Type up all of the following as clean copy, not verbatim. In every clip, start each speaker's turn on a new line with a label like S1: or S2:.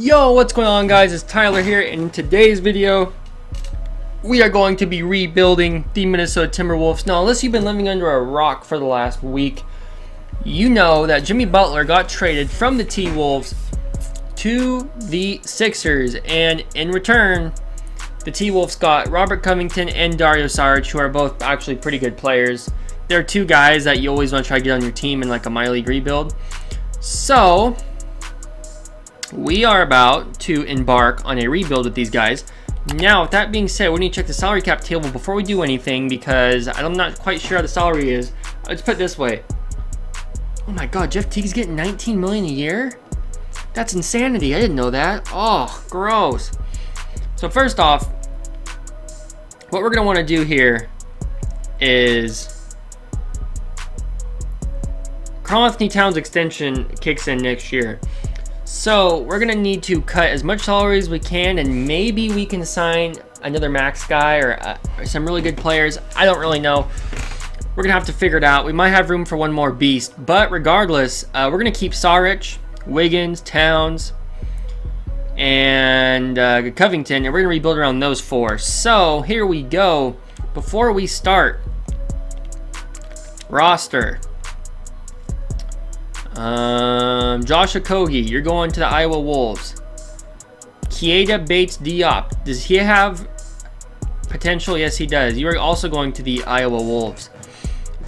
S1: Yo, what's going on, guys? It's Tyler here. In today's video, we are going to be rebuilding the Minnesota Timberwolves. Now, unless you've been living under a rock for the last week, you know that Jimmy Butler got traded from the T-Wolves to the Sixers, and in return, the T-Wolves got Robert Covington and Dario Saric, who are both actually pretty good players. They're two guys that you always want to try to get on your team in like a minor league rebuild. So we are about to embark on a rebuild with these guys. Now, with that being said, we need to check the salary cap table before we do anything, because I'm not quite sure how the salary is. Let's put it this way. Oh my god, Jeff Teague's getting $19 million a year? That's insanity. I didn't know that. Oh, gross. So first off, what we're going to want to do here is Karl-Anthony Towns' extension kicks in next year. So we're going to need to cut as much salary as we can, and maybe we can sign another max guy or some really good players. I don't really know. We're going to have to figure it out. We might have room for one more beast, but regardless, we're going to keep Saric, Wiggins, Towns, and Covington, and we're going to rebuild around those four. So here we go. Before we start, roster. Josh Okogie, you're going to the Iowa Wolves. Keita Bates-Diop, does he have potential? Yes, he does. You are also going to the Iowa Wolves.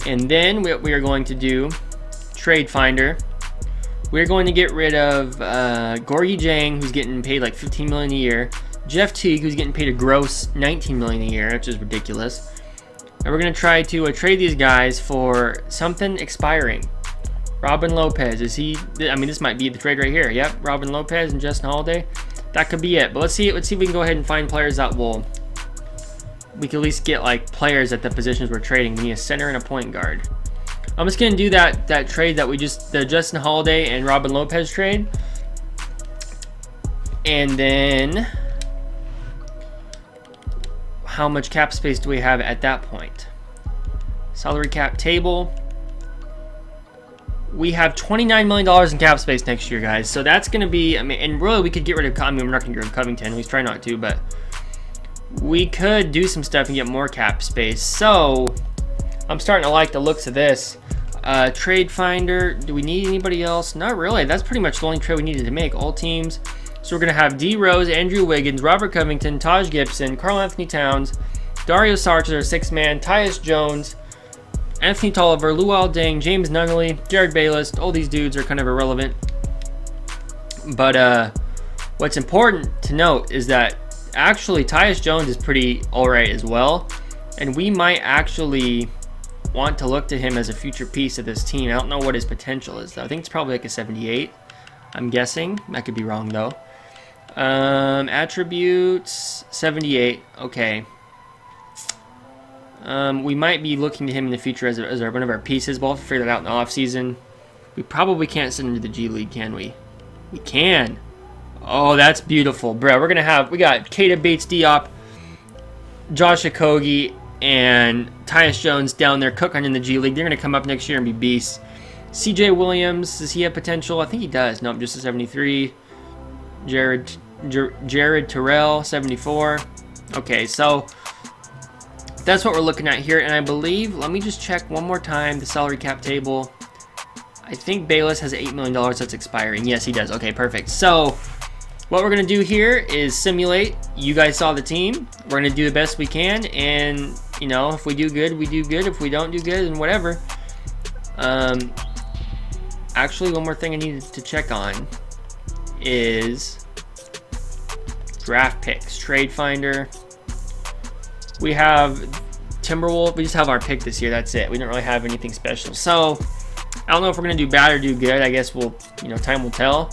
S1: And then what we are going to do, trade finder. We're going to get rid of Gorgui Dieng, who's getting paid like $15 million a year. Jeff Teague, who's getting paid a gross $19 million a year, which is ridiculous. And we're going to try to trade these guys for something expiring. Robin Lopez, is he? I mean, this might be the trade right here. Yep, Robin Lopez and Justin Holiday. That could be it. But let's see if we can go ahead and find players that we can at least get like players at the positions we're trading. We need a center and a point guard. I'm just gonna do that trade that the Justin Holiday and Robin Lopez trade, and then how much cap space do we have at that point? Salary cap table. We have $29 million in cap space next year, guys. So that's going to be, I mean, and really we could get rid of, I mean, we're not going to get rid of Covington. He's trying not to, but we could do some stuff and get more cap space. So I'm starting to like the looks of this. Trade finder, do we need anybody else? Not really. That's pretty much the only trade we needed to make. All teams. So we're going to have D. Rose, Andrew Wiggins, Robert Covington, Taj Gibson, Karl-Anthony Towns, Dario Saric is our sixth man, Tyus Jones, Anthony Tolliver, Luol Deng, James Nunnally, Jared Bayless. All these dudes are kind of irrelevant. But what's important to note is that actually Tyus Jones is pretty alright as well. And we might actually want to look to him as a future piece of this team. I don't know what his potential is, though. I think it's probably like a 78. I'm guessing. I could be wrong, though. Attributes, 78. Okay. We might be looking to him in the future as one of our pieces. We'll have to figure that out in the offseason. We probably can't send him to the G League, can we? We can. Oh, that's beautiful, bro. We got Keita Bates-Diop, Josh Okogie, and Tyus Jones down there cooking in the G League. They're going to come up next year and be beasts. CJ Williams, does he have potential? I think he does. Nope, just a 73. Jared Terrell, 74. Okay, so that's what we're looking at here, and I believe, let me just check one more time the salary cap table. I think Bayless has $8 million that's expiring. Yes, he does. Okay, perfect. So what we're going to do here is simulate. You guys saw the team. We're going to do the best we can, and, you know, if we do good, we do good. If we don't do good, then whatever. Actually, one more thing I needed to check on is draft picks. Trade finder. We have Timberwolves. We just have our pick this year. That's it. We don't really have anything special. So I don't know if we're going to do bad or do good. I guess we'll, time will tell.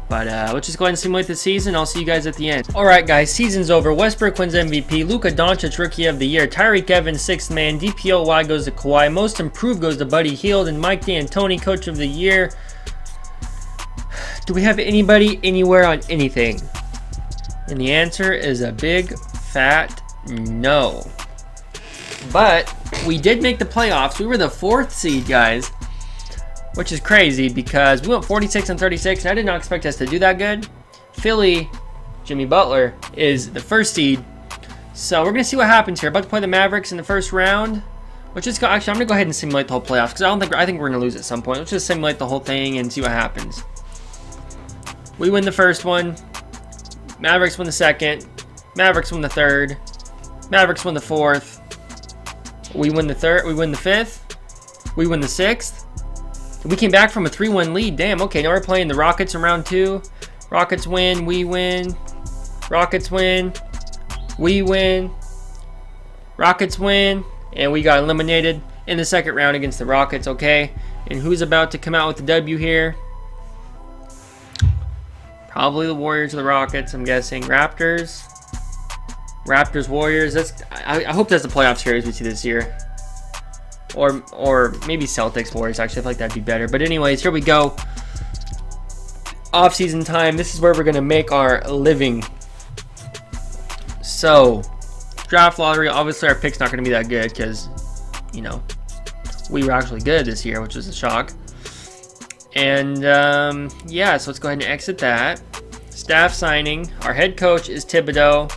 S1: But let's just go ahead and simulate the season. I'll see you guys at the end. All right, guys. Season's over. Westbrook wins MVP. Luka Doncic Rookie of the Year. Tyreek Evans, sixth man. DPOY goes to Kawhi. Most Improved goes to Buddy Hield. And Mike D'Antoni, Coach of the Year. Do we have anybody anywhere on anything? And the answer is a big fat no. But we did make the playoffs. We were the 4th seed, guys, which is crazy because we went 46 and 36, and I did not expect us to do that good. Philly, Jimmy Butler, is the first seed. So we're going to see what happens here. About to play the Mavericks in the first round. Let's just go. Actually, I'm going to go ahead and simulate the whole playoffs because I think we're going to lose at some point. Let's just simulate the whole thing and see what happens. We win the first one. Mavericks win the second. Mavericks win the third. Mavericks win the fourth. We win the third. We win the fifth. We win the sixth. We came back from a 3-1 lead. Damn, okay, now we're playing the Rockets in round 2. Rockets win, we win. Rockets win, we win. Rockets win, and we got eliminated in the second round against the Rockets, okay? And who's about to come out with the W here? Probably the Warriors or the Rockets, I'm guessing. Raptors, Warriors. I hope that's the playoff series we see this year. Or maybe Celtics, Warriors. Actually, I feel like that'd be better. But anyways, here we go. Off-season time. This is where we're going to make our living. So, draft lottery. Obviously, our pick's not going to be that good because, you know, we were actually good this year, which was a shock. And, yeah, so let's go ahead and exit that. Staff signing. Our head coach is Thibodeau.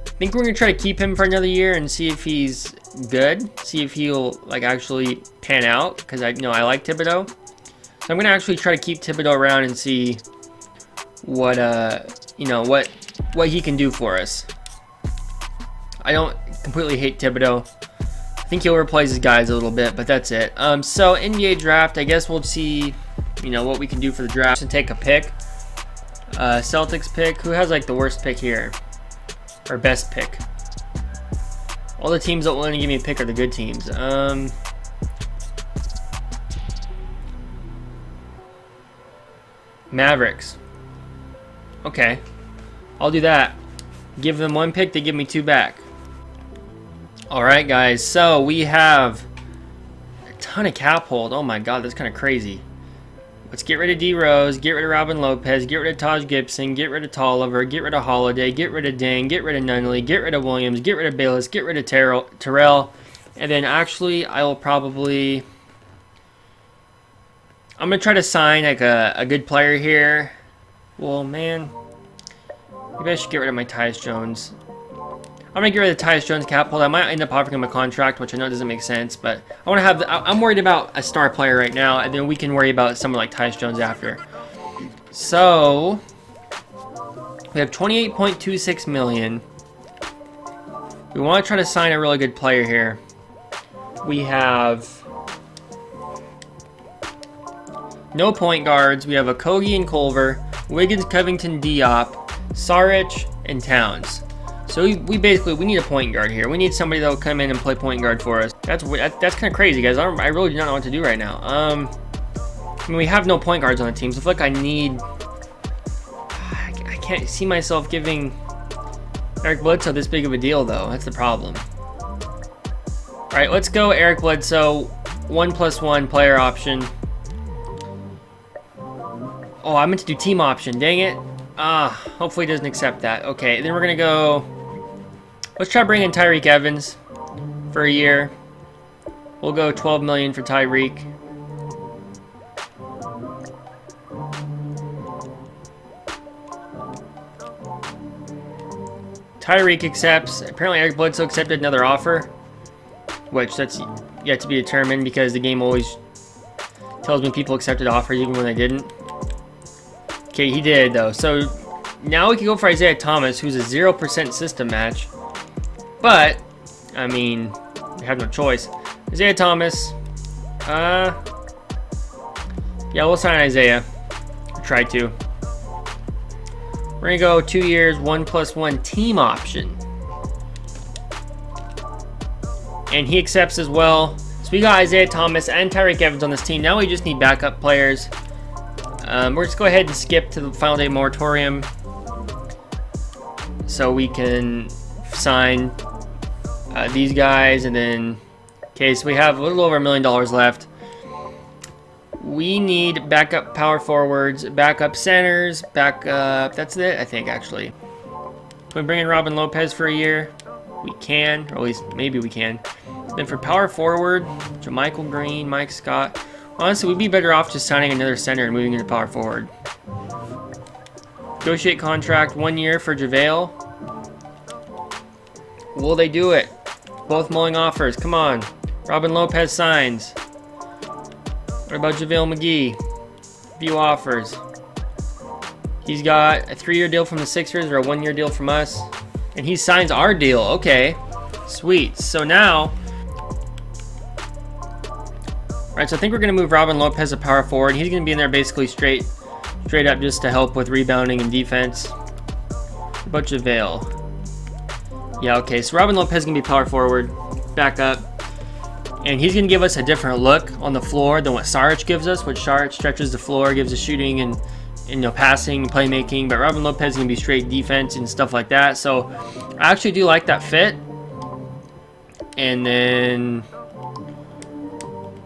S1: I think we're going to try to keep him for another year and see if he's good. See if he'll, like, actually pan out because I like Thibodeau. So I'm going to actually try to keep Thibodeau around and see what, what he can do for us. I don't completely hate Thibodeau. I think he'll replace his guys a little bit, but that's it. So NBA draft, I guess we'll see, what we can do for the draft and take a pick. Celtics pick. Who has like the worst pick here? Or best pick? All the teams that want to give me a pick are the good teams. Mavericks. Okay. I'll do that. Give them 1 pick, they give me 2 back. Alright guys, so we have a ton of cap hold. Oh my god, that's kind of crazy. Let's get rid of D-Rose, get rid of Robin Lopez, get rid of Taj Gibson, get rid of Tolliver, get rid of Holiday, get rid of Deng, get rid of Nunley, get rid of Williams, get rid of Bayless, get rid of Terrell. And then actually, I will probably... I'm going to try to sign like a good player here. Well, man. Maybe I should get rid of my Tyus Jones. I'm going to get rid of the Tyus Jones cap hold. I might end up offering him a contract, which I know doesn't make sense, but I want to have... I'm worried about a star player right now, and then we can worry about someone like Tyus Jones after. So, we have $28.26 million. We want to try to sign a really good player here. We have no point guards. We have Okogie and Culver, Wiggins, Covington, Diop, Saric, and Towns. So we basically need a point guard here. We need somebody that will come in and play point guard for us. That's kind of crazy, guys. I really do not know what to do right now. I mean, we have no point guards on the team, so I feel like I can't see myself giving Eric Bledsoe this big of a deal, though. That's the problem. All right, let's go Eric Bledsoe. 1+1 player option. Oh, I meant to do team option. Dang it. Hopefully he doesn't accept that. Okay, then we're going to go... Let's try bringing Tyreke Evans for a year. We'll go $12 million for Tyreke. Tyreke accepts. Apparently Eric Bledsoe accepted another offer, which that's yet to be determined because the game always tells me people accepted offers even when they didn't. Okay, he did though. So now we can go for Isaiah Thomas, who's a 0% system match. But, I mean, we have no choice. Isaiah Thomas. Yeah, we'll sign Isaiah. Try to. We're going to go 2 years, 1+1 team option. And he accepts as well. So we got Isaiah Thomas and Tyreke Evans on this team. Now we just need backup players. We're just go ahead and skip to the final day moratorium so we can sign these guys, and then okay, so we have a little over $1 million left. We need backup power forwards, backup centers, backup. That's it, I think. Actually, can we bring in Robin Lopez for a year? We can, or at least maybe we can. Then for power forward, JaMychal Green, Mike Scott. Honestly, we'd be better off just signing another center and moving into power forward. Negotiate contract 1 year for JaVale. Will they do it? Both mulling offers. Come on. Robin Lopez signs. What about JaVale McGee? View offers. He's got a 3-year deal from the Sixers or a 1-year deal from us. And he signs our deal. Okay. Sweet. So now... Alright, so I think we're going to move Robin Lopez to power forward. He's going to be in there basically straight up just to help with rebounding and defense. What about JaVale? Yeah, okay, so Robin Lopez is going to be power forward, back up. And he's going to give us a different look on the floor than what Saric gives us, which Saric stretches the floor, gives us shooting and passing and playmaking. But Robin Lopez is going to be straight defense and stuff like that. So I actually do like that fit. And then...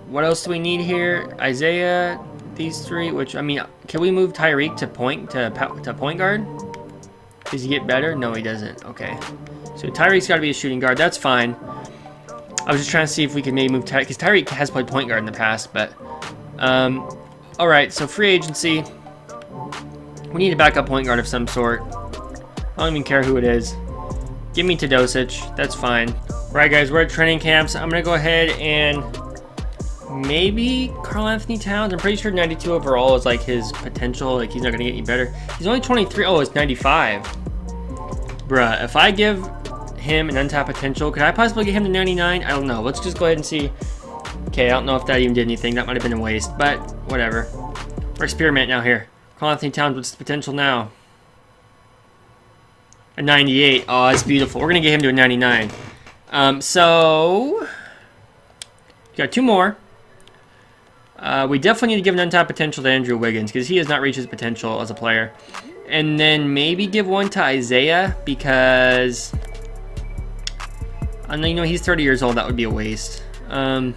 S1: what else do we need here? Isaiah, these three, which, I mean, can we move Tyreek to point guard? Does he get better? No, he doesn't. Okay. So Tyreek's got to be a shooting guard. That's fine. I was just trying to see if we could maybe move Tyreek, because Tyreek has played point guard in the past, but... Alright, so free agency. We need a backup point guard of some sort. I don't even care who it is. Give me Dolce. That's fine. Alright, guys, we're at training camps. I'm going to go ahead and... maybe Karl Anthony Towns. I'm pretty sure 92 overall is like his potential. Like, he's not gonna get any better. He's only 23. Oh, it's 95. Bruh, if I give him an untapped potential, could I possibly get him to 99? I don't know. Let's just go ahead and see. Okay, I don't know if that even did anything. That might have been a waste, but whatever. We're experiment now here. Karl Anthony Towns, what's the potential now? A 98. Oh, that's beautiful. We're gonna get him to a 99. So got 2 more. We definitely need to give an untapped potential to Andrew Wiggins, because he has not reached his potential as a player. And then maybe give one to Isaiah, because I know he's 30 years old. That would be a waste. What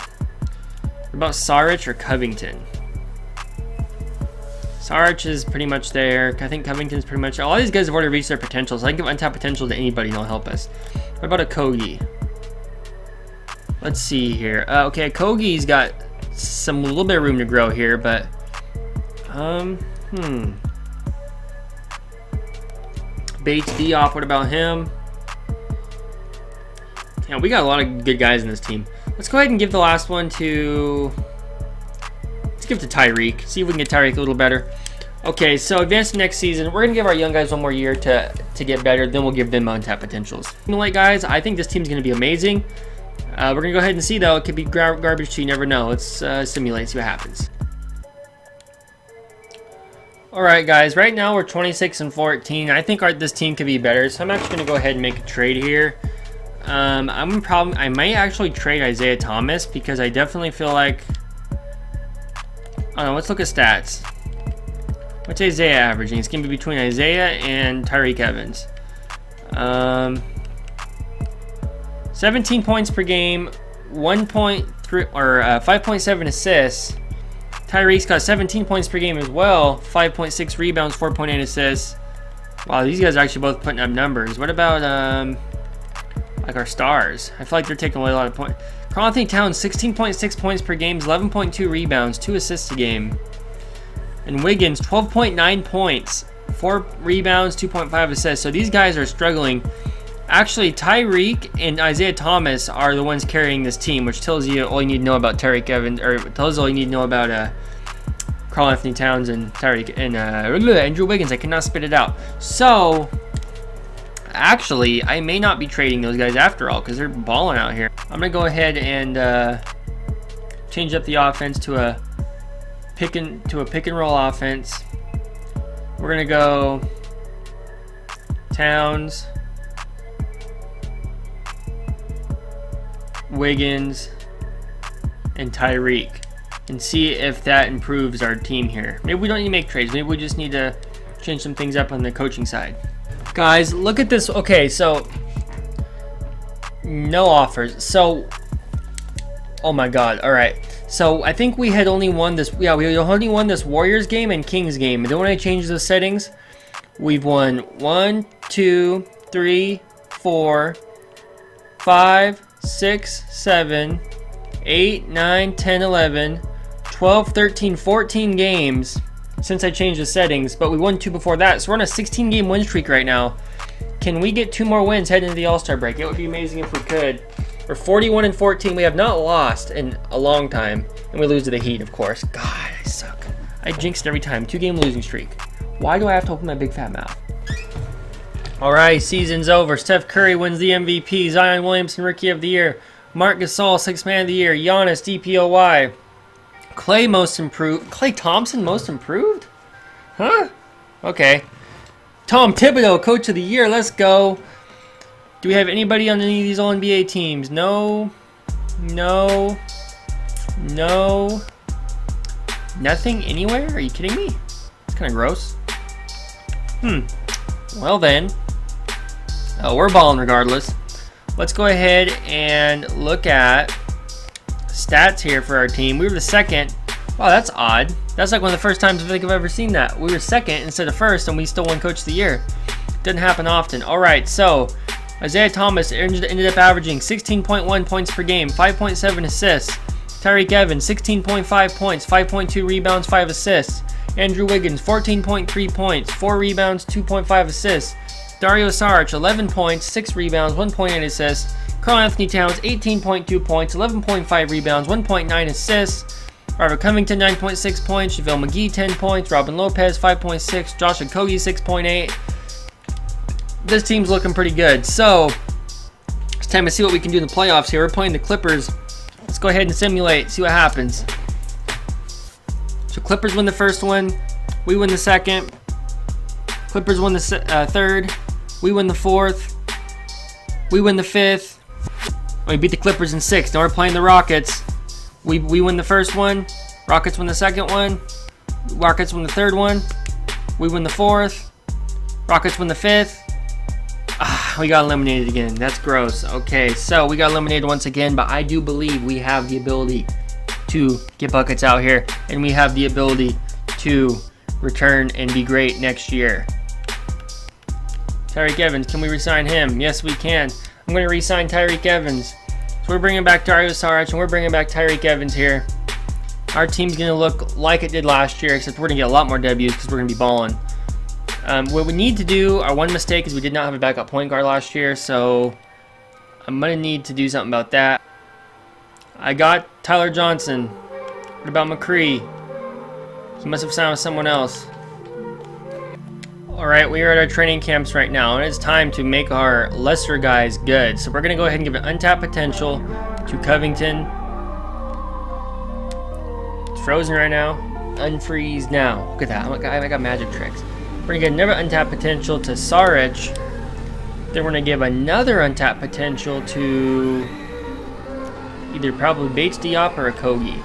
S1: about Saric or Covington? Saric is pretty much there. I think Covington's pretty much... all these guys have already reached their potential, so I can give untapped potential to anybody and they'll help us. What about a Kogi? Let's see here. Okay, Kogi's got a little bit of room to grow here, but Bates Diop, what about him? Yeah, we got a lot of good guys in this team. Let's go ahead and give the last one to... let's give it to Tyreek. See if we can get Tyreek a little better. Okay, so advance to next season. We're gonna give our young guys 1 more year to get better. Then we'll give them untapped potentials. Like, guys, I think this team's gonna be amazing. We're gonna go ahead and see, though. It could be garbage too. You never know. Let's simulate, see what happens. All right, guys. Right now we're 26-14. I think this team could be better. So I'm actually gonna go ahead and make a trade here. I might actually trade Isaiah Thomas, because I definitely feel like... oh no, let's look at stats. What's Isaiah averaging? It's gonna be between Isaiah and Tyreek Evans. 17 points per game, 1.3 or 5.7 assists. Tyreek's got 17 points per game as well, 5.6 rebounds, 4.8 assists. Wow, these guys are actually both putting up numbers. What about like our stars? I feel like they're taking away a lot of points. Karl Anthony Towns, 16.6 points per game, 11.2 rebounds, 2 assists a game. And Wiggins, 12.9 points, 4 rebounds, 2.5 assists. So these guys are struggling. Actually, Tyreek and Isaiah Thomas are the ones carrying this team, which tells you all you need to know about Tyreek Evans, or tells you all you need to know about Karl Anthony Towns and Tyreek and Andrew Wiggins. I cannot spit it out. So, actually, I may not be trading those guys after all, because they're balling out here. I'm gonna go ahead and change up the offense to a pick and roll offense. We're gonna go Towns, Wiggins, and Tyreek, and see if that improves our team here. Maybe we don't need to make trades. Maybe we just need to change some things up on the coaching side. Guys, look at this. Okay, so no offers. So, oh my God. All right. So I think we had only won this. Yeah, we only won this Warriors game and Kings game. And then when I changed the settings, we've won 1, 2, 3, 4, 5, 6, 7, 8, 9, 10, 11, 12, 13, 14 games since I changed the settings, but we won 2 before that, so we're on a 16-game win streak right now. Can we get 2 more wins heading into the All-Star break? It would be amazing if we could. We're 41-14. We have not lost in a long time, and we lose to the Heat, of course. God, I suck. I jinx it every time. 2-game losing streak. Why do I have to open my big fat mouth? All right, season's over. Steph Curry wins the MVP. Zion Williamson, Rookie of the Year. Marc Gasol, 6th Man of the Year. Giannis, DPOY. Klay, Most Improved. Klay Thompson, Most Improved? Huh? Okay. Tom Thibodeau, Coach of the Year. Let's go. Do we have anybody on any of these All-NBA teams? No. No. No. Nothing anywhere? Are you kidding me? It's kind of gross. Well then. We're balling regardless. Let's go ahead and look at stats here for our team. We were the second. Wow, that's odd. That's like one of the first times I think I've ever seen that. We were second instead of first, and we still won Coach of the Year. Doesn't happen often. All right, so Isaiah Thomas ended up averaging 16.1 points per game, 5.7 assists. Tyreke Evans, 16.5 points, 5.2 rebounds, 5 assists. Andrew Wiggins, 14.3 points, 4 rebounds, 2.5 assists. Dario Saric, 11 points, 6 rebounds, 1.8 assists. Karl Anthony Towns, 18.2 points, 11.5 rebounds, 1.9 assists. Robert Covington, 9.6 points. JaVale McGee, 10 points. Robin Lopez, 5.6. Josh Okogie, 6.8. This team's looking pretty good. So, it's time to see what we can do in the playoffs here. We're playing the Clippers. Let's go ahead and simulate, see what happens. So, Clippers win the first one. We win the second. Clippers win the third. We win the fourth. We win the fifth. We beat the Clippers in 6. Now we're playing the Rockets. We win the first one. Rockets win the second one. Rockets win the third one. We win the fourth. Rockets win the fifth. We got eliminated again. That's gross. Okay, so we got eliminated once again, but I do believe we have the ability to get buckets out here, and we have the ability to return and be great next year. Tyreke Evans, can we re-sign him? Yes, we can. I'm going to re-sign Tyreke Evans. So we're bringing back Dario Saric, and we're bringing back Tyreke Evans here. Our team's going to look like it did last year, except we're going to get a lot more W's because we're going to be balling. What we need to do, our one mistake is we did not have a backup point guard last year, so I'm going to need to do something about that. I got Tyler Johnson. What about McCree? He must have signed with someone else. Alright, we are at our training camps right now, and it's time to make our lesser guys good. So we're going to go ahead and give an untapped potential to Covington. It's frozen right now. Unfreeze now. Look at that. I got magic tricks. We're going to get another untapped potential to Saric. Then we're going to give another untapped potential to either probably Bates Diop or Okogie.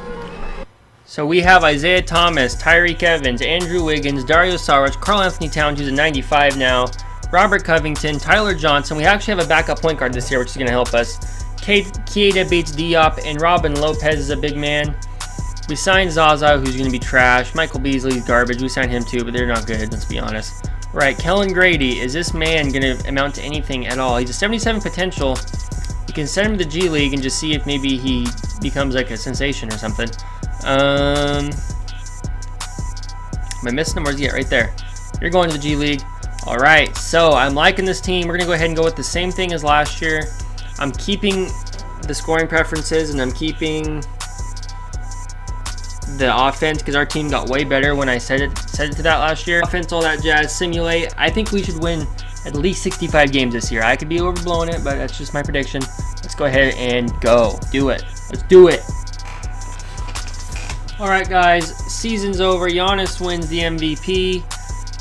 S1: So we have Isaiah Thomas, Tyreke Evans, Andrew Wiggins, Dario Saric, Karl Anthony Towns, who's a 95 now, Robert Covington, Tyler Johnson. We actually have a backup point guard this year, which is going to help us. Keita Bates Diop and Robin Lopez is a big man. We signed Zaza, who's going to be trash. Michael Beasley's garbage. We signed him too, but they're not good, let's be honest. Right, Kellen Grady. Is this man going to amount to anything at all? He's a 77 potential. You can send him to the G League and just see if maybe he becomes like a sensation or something. Am I missing him? Where's he at? Right there. You're going to the G League. Alright, so I'm liking this team. We're going to go ahead and go with the same thing as last year. I'm keeping the scoring preferences, and I'm keeping the offense because our team got way better when I set it to that last year. Offense, all that jazz, simulate. I think we should win at least 65 games this year. I could be overblowing it, but that's just my prediction. Let's go ahead and go. Do it. Let's do it. Alright guys, season's over. Giannis wins the MVP.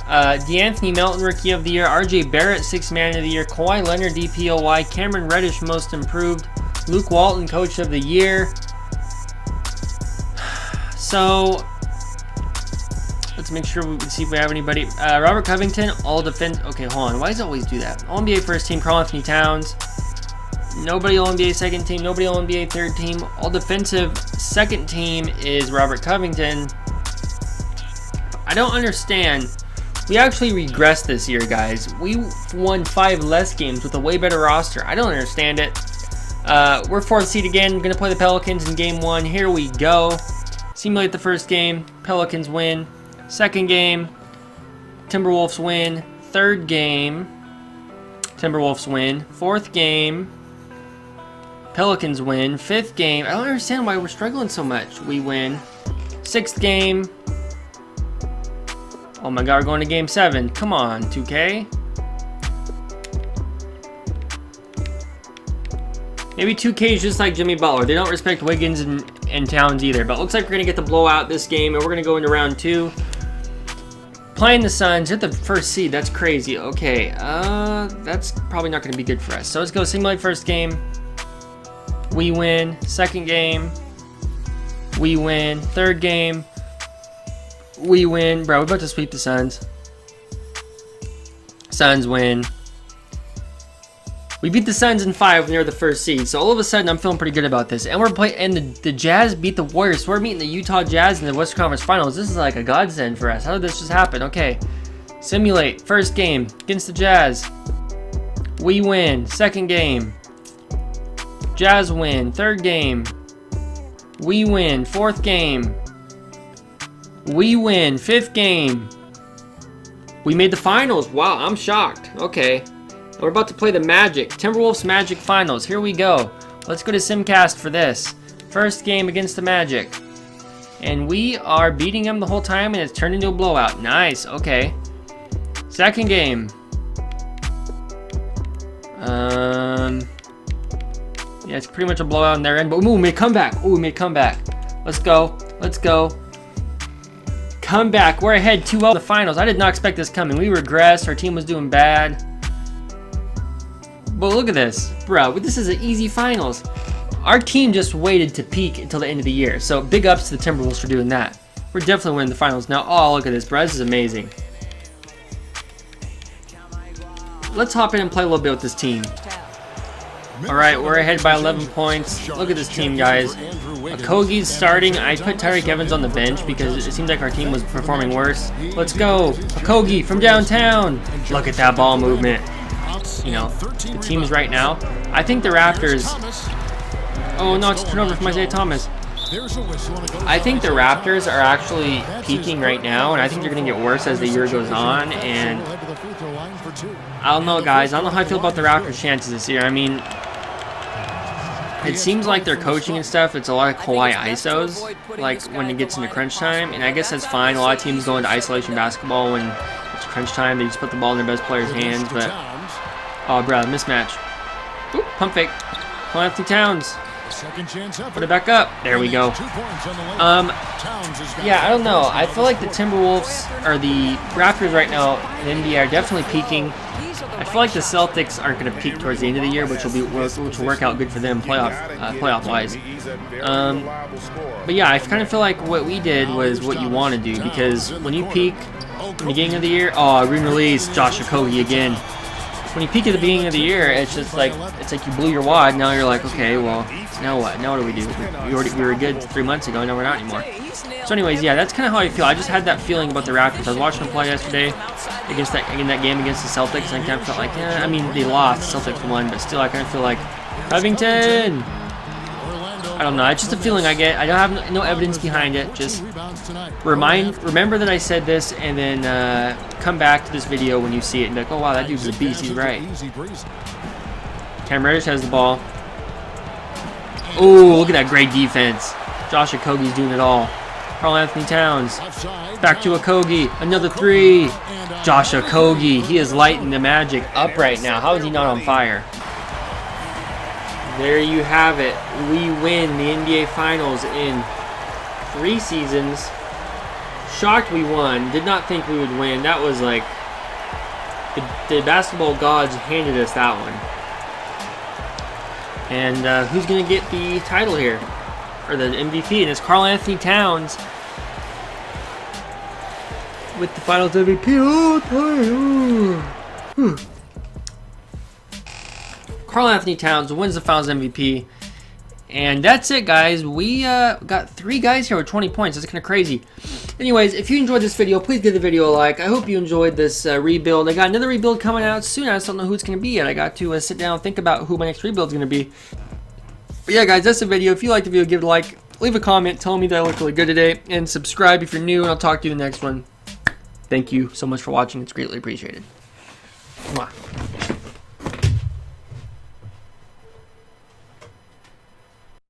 S1: DeAnthony Melton, Rookie of the Year. RJ Barrett, 6th Man of the Year. Kawhi Leonard, DPOY. Cameron Reddish, Most Improved. Luke Walton, Coach of the Year. So, let's make sure we see if we have anybody. Robert Covington, all defense. Okay, hold on. Why does it always do that? All NBA first team, Karl Anthony Towns. Nobody All NBA second team. Nobody All NBA third team. All defensive second team is Robert Covington. I don't understand. We actually regressed this year, guys. We won 5 less games with a way better roster. I don't understand it. We're 4th seed again. We're going to play the Pelicans in game 1. Here we go. Simulate the first game. Pelicans win. Second game, Timberwolves win. Third game, Timberwolves win. Fourth game, Pelicans win. Fifth game, I don't understand why we're struggling so much. We win. Sixth game, oh my god, we're going to game 7. Come on, 2K. Maybe 2K is just like Jimmy Butler. They don't respect Wiggins and Towns either. But it looks like we're going to get the blowout this game, and we're going to go into round 2. Playing the Suns, hit the first seed. That's crazy. Okay, that's probably not going to be good for us. So let's go simulate first game. We win. Second game, we win. Third game, we win. Bro, we're about to sweep the Suns. Suns win. We beat the Suns in 5 when they were the first seed. So all of a sudden, I'm feeling pretty good about this. And we're playing. And the Jazz beat the Warriors. So we're meeting the Utah Jazz in the Western Conference Finals. This is like a godsend for us. How did this just happen? Okay, simulate first game against the Jazz. We win. Second game, Jazz win. Third game, we win. Fourth game, we win. Fifth game, we made the finals. Wow, I'm shocked. Okay. We're about to play the Magic. Timberwolves Magic Finals. Here we go. Let's go to Simcast for this. First game against the Magic. And we are beating them the whole time, and it's turned into a blowout. Nice. Okay. Second game. Yeah, it's pretty much a blowout on their end. But ooh, we made a comeback. Ooh, we made a comeback. Let's go. Let's go. Comeback. We're ahead 2-0 in the finals. I did not expect this coming. We regressed. Our team was doing bad. But look at this, bro. This is an easy finals. Our team just waited to peak until the end of the year. So big ups to the Timberwolves for doing that. We're definitely winning the finals now. Oh, look at this, bro. This is amazing. Let's hop in and play a little bit with this team. All right, we're ahead by 11 points. Look at this team, guys. Okogie's starting. I put Tyreke Evans on the bench because it seemed like our team was performing worse. Let's go. Okogie from downtown. Look at that ball movement. You know, the teams right now. I think the Raptors. Oh no, it's a turnover from Isaiah Thomas. I think the Raptors are actually peaking right now, and I think they're going to get worse as the year goes on. And I don't know, guys. I don't know how I feel about the Raptors' chances this year. I mean, it seems like their coaching and stuff, it's a lot of Kawhi ISOs, like when it gets into crunch time, and I guess that's fine. A lot of teams go into isolation basketball when it's crunch time. They just put the ball in their best player's hands, but oh, bro, mismatch. Oop, pump fake. Anthony Towns. Put it back up. There we go. Yeah, I don't know. I feel like the Timberwolves, or the Raptors right now in the NBA are definitely peaking. I feel like the Celtics aren't going to peak towards the end of the year, which will work out good for them playoff-wise. But yeah, I kind of feel like what we did was what you want to do, because when you peak in the beginning of the year, oh, re-release Josh Okogie again. When you peak at the beginning of the year, it's just like you blew your wad. Now you're like, okay, well, now what? Now what do we do? We were good 3 months ago. Now we're not anymore. So, anyways, yeah, that's kind of how I feel. I just had that feeling about the Raptors. I was watching them play yesterday against that game against the Celtics, and I kind of felt like, yeah, I mean, they lost. The Celtics won, but still, I kind of feel like Covington. I don't know. It's just a feeling I get. I don't have no evidence behind it. Just remember that I said this, and then come back to this video when you see it and be like, oh wow, that dude's a beast. He's right. Cam Reddish has the ball. Oh, look at that great defense. Josh Okogie's doing it all. Karl-Anthony Towns. Back to Okogie. Another three. Josh Okogie. He is lighting the Magic up right now. How is he not on fire? There you have it. We win the NBA Finals in 3 seasons. Shocked we won. Did not think we would win. That was like the basketball gods handed us that one. And who's going to get the title here? Or the MVP? And it's Karl-Anthony Towns with the Finals MVP. Oh, Karl-Anthony Towns wins the Finals MVP. And that's it, guys. We got 3 guys here with 20 points. That's kind of crazy. Anyways, if you enjoyed this video, please give the video a like. I hope you enjoyed this rebuild. I got another rebuild coming out soon. I just don't know who it's going to be yet. I got to sit down and think about who my next rebuild is going to be. But yeah, guys, that's the video. If you liked the video, give it a like. Leave a comment. Tell me that I looked really good today. And subscribe if you're new, and I'll talk to you in the next one. Thank you so much for watching. It's greatly appreciated. Mwah.